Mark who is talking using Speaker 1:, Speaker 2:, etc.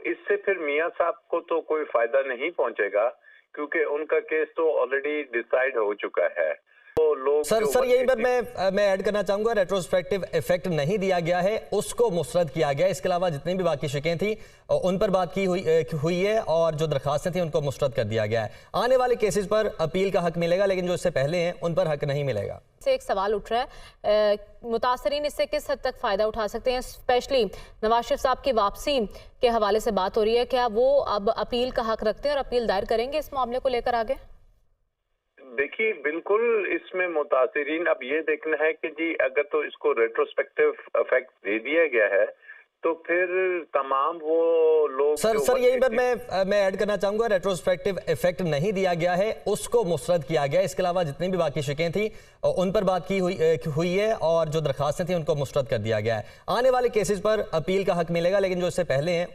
Speaker 1: इससे फिर मियां साहब को तो कोई फायदा नहीं पहुंचेगा, क्योंकि उनका केस तो ऑलरेडी डिसाइड हो चुका है। तो लोग
Speaker 2: सर यहीं पर मैं ऐड करना चाहूंगा, रेट्रोस्पेक्टिव इफेक्ट नहीं दिया गया है, उसको मुस्तरद किया गया। इसके अलावा जितनी भी बाकी शिकें थी उन पर बात की हुई है और जो दरखास्तें थी उनको मुस्तरद कर दिया गया है। आने वाले केसेस पर अपील का हक मिलेगा, लेकिन जो इससे पहले हैं उन पर हक नहीं मिलेगा।
Speaker 3: से एक सवाल उठ रहा है, मुतासरीन इससे किस हद तक फ़ायदा उठा सकते हैं? स्पेशली नवाज शरीफ साहब की वापसी के हवाले से बात हो रही है, क्या वो अब अपील का हक रखते हैं और अपील दायर करेंगे इस मामले को लेकर आगे?
Speaker 1: देखिए, बिल्कुल इसमें मुतासरीन अब ये देखना है कि जी अगर तो इसको रेट्रोस्पेक्टिव इफेक्ट दे दिया गया है तो फिर तमाम वो लोग
Speaker 2: सर यहीं पर मैं ऐड करना चाहूंगा, रेट्रोस्पेक्टिव इफेक्ट नहीं दिया गया है, उसको मुस्तरद किया गया। इसके अलावा जितनी भी बाकी शिकें थी उन पर बात की हुई है और जो दरखास्तें थी उनको मुस्तरद कर दिया गया है। आने वाले केसेस पर अपील का हक मिलेगा, लेकिन जो इससे पहले हैं